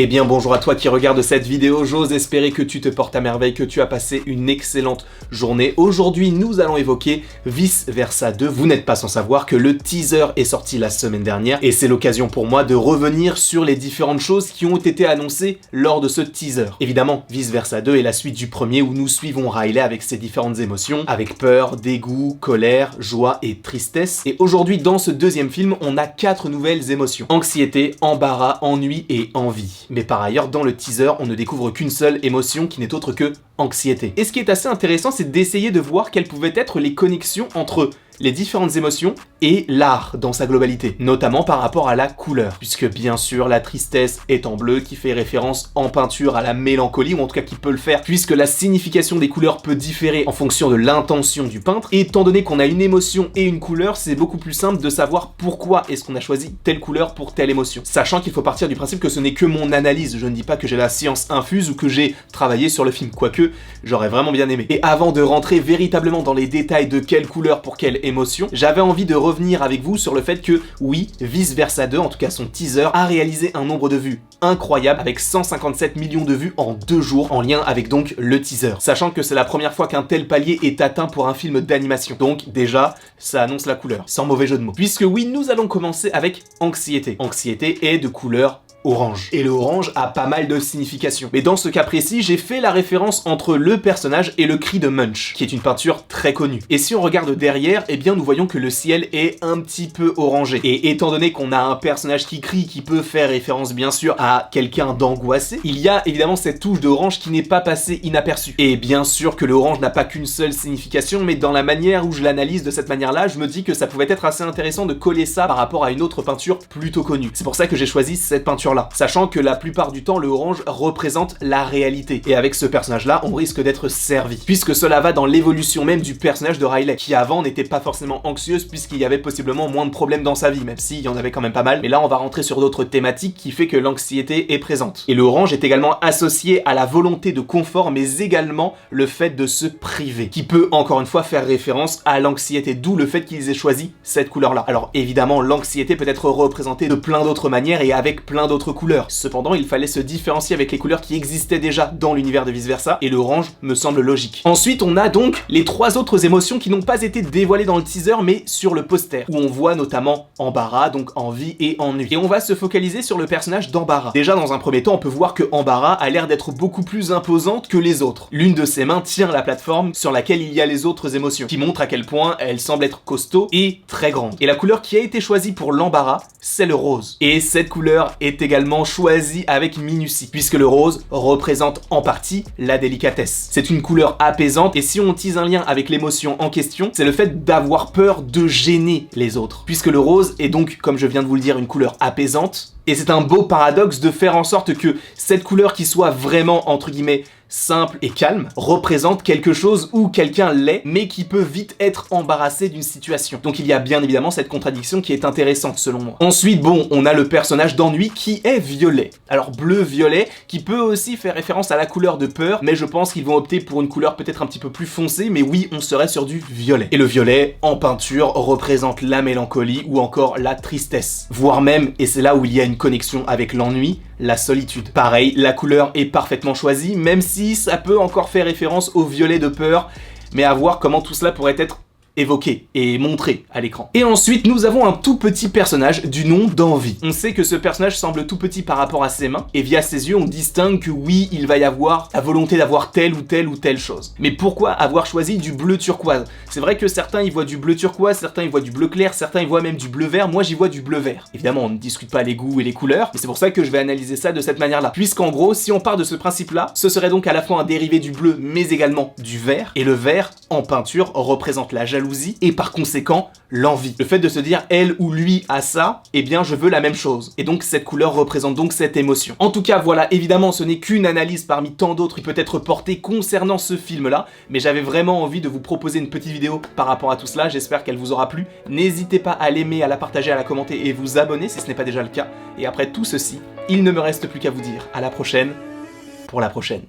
Eh bien bonjour à toi qui regarde cette vidéo, j'ose espérer que tu te portes à merveille, que tu as passé une excellente journée. Aujourd'hui nous allons évoquer Vice Versa 2, vous n'êtes pas sans savoir que le teaser est sorti la semaine dernière et c'est l'occasion pour moi de revenir sur les différentes choses qui ont été annoncées lors de ce teaser. Évidemment, Vice Versa 2 est la suite du premier où nous suivons Riley avec ses différentes émotions, avec peur, dégoût, colère, joie et tristesse. Et aujourd'hui dans ce deuxième film, on a 4 nouvelles émotions. Anxiété, embarras, ennui et envie. Mais par ailleurs, dans le teaser, on ne découvre qu'une seule émotion qui n'est autre que anxiété. Et ce qui est assez intéressant, c'est d'essayer de voir quelles pouvaient être les connexions entre les différentes émotions et l'art dans sa globalité, notamment par rapport à la couleur, puisque bien sûr la tristesse est en bleu, qui fait référence en peinture à la mélancolie, ou en tout cas qui peut le faire, puisque la signification des couleurs peut différer en fonction de l'intention du peintre, et étant donné qu'on a une émotion et une couleur, c'est beaucoup plus simple de savoir pourquoi est-ce qu'on a choisi telle couleur pour telle émotion, sachant qu'il faut partir du principe que ce n'est que mon analyse, je ne dis pas que j'ai la science infuse ou que j'ai travaillé sur le film, quoique j'aurais vraiment bien aimé. Et avant de rentrer véritablement dans les détails de quelle couleur pour quelle émotion, j'avais envie de revenir avec vous sur le fait que, oui, Vice Versa 2, en tout cas son teaser, a réalisé un nombre de vues incroyable avec 157 millions de vues en 2 jours, en lien avec donc le teaser. Sachant que c'est la première fois qu'un tel palier est atteint pour un film d'animation. Donc déjà, ça annonce la couleur, sans mauvais jeu de mots. Puisque oui, nous allons commencer avec Anxiété. Anxiété est de couleur orange. Et le orange a pas mal de significations. Mais dans ce cas précis, j'ai fait la référence entre le personnage et le cri de Munch, qui est une peinture très connue. Et si on regarde derrière, eh bien nous voyons que le ciel est un petit peu orangé. Et étant donné qu'on a un personnage qui crie, qui peut faire référence bien sûr à quelqu'un d'angoissé, il y a évidemment cette touche d'orange qui n'est pas passée inaperçue. Et bien sûr que l'orange n'a pas qu'une seule signification, mais dans la manière où je l'analyse de cette manière-là, je me dis que ça pouvait être assez intéressant de coller ça par rapport à une autre peinture plutôt connue. C'est pour ça que j'ai choisi cette peinture là, sachant que la plupart du temps le orange représente la réalité, et avec ce personnage là on risque d'être servi, puisque cela va dans l'évolution même du personnage de Riley, qui avant n'était pas forcément anxieuse puisqu'il y avait possiblement moins de problèmes dans sa vie, même s'il y en avait quand même pas mal, mais là on va rentrer sur d'autres thématiques qui fait que l'anxiété est présente. Et le orange est également associé à la volonté de confort, mais également le fait de se priver, qui peut encore une fois faire référence à l'anxiété, d'où le fait qu'ils aient choisi cette couleur là. Alors évidemment l'anxiété peut être représentée de plein d'autres manières et avec plein d'autres couleurs. Cependant, il fallait se différencier avec les couleurs qui existaient déjà dans l'univers de Vice Versa, et l'orange me semble logique. Ensuite, on a donc les 3 autres émotions qui n'ont pas été dévoilées dans le teaser, mais sur le poster, où on voit notamment embarras, donc envie et ennui. Et on va se focaliser sur le personnage d'Embarras. Déjà, dans un premier temps, on peut voir que Embarras a l'air d'être beaucoup plus imposante que les autres. L'une de ses mains tient la plateforme sur laquelle il y a les autres émotions, qui montre à quel point elle semble être costaud et très grande. Et la couleur qui a été choisie pour l'embarras, c'est le rose. Et cette couleur est également choisi avec minutie, puisque le rose représente en partie la délicatesse. C'est une couleur apaisante, et si on tease un lien avec l'émotion en question, c'est le fait d'avoir peur de gêner les autres, puisque le rose est donc, comme je viens de vous le dire, une couleur apaisante, et c'est un beau paradoxe de faire en sorte que cette couleur qui soit vraiment, entre guillemets, simple et calme, représente quelque chose ou quelqu'un l'est, mais qui peut vite être embarrassé d'une situation. Donc il y a bien évidemment cette contradiction qui est intéressante selon moi. Ensuite, bon, on a le personnage d'ennui qui est violet. Alors bleu-violet, qui peut aussi faire référence à la couleur de peur, mais je pense qu'ils vont opter pour une couleur peut-être un petit peu plus foncée, mais oui, on serait sur du violet. Et le violet, en peinture, représente la mélancolie ou encore la tristesse. Voire même, et c'est là où il y a une connexion avec l'ennui, la solitude. Pareil, la couleur est parfaitement choisie, même si ça peut encore faire référence au violet de peur, mais à voir comment tout cela pourrait être évoqué et montré à l'écran. Et ensuite, nous avons un tout petit personnage du nom d'Envie. On sait que ce personnage semble tout petit par rapport à ses mains, et via ses yeux, on distingue que oui, il va y avoir la volonté d'avoir telle ou telle chose. Mais pourquoi avoir choisi du bleu turquoise? C'est vrai que certains y voient du bleu turquoise, certains y voient du bleu clair, certains y voient même du bleu vert, moi j'y vois du bleu vert. Évidemment, on ne discute pas les goûts et les couleurs, mais c'est pour ça que je vais analyser ça de cette manière-là. Puisqu'en gros, si on part de ce principe-là, ce serait donc à la fois un dérivé du bleu, mais également du vert, et le vert, en peinture, représente la jalousie, et par conséquent l'envie. Le fait de se dire elle ou lui a ça, eh bien je veux la même chose. Et donc cette couleur représente donc cette émotion. En tout cas voilà, évidemment ce n'est qu'une analyse parmi tant d'autres qui peut être portée concernant ce film là, mais j'avais vraiment envie de vous proposer une petite vidéo par rapport à tout cela, j'espère qu'elle vous aura plu. N'hésitez pas à l'aimer, à la partager, à la commenter et vous abonner si ce n'est pas déjà le cas. Et après tout ceci, il ne me reste plus qu'à vous dire à la prochaine pour la prochaine.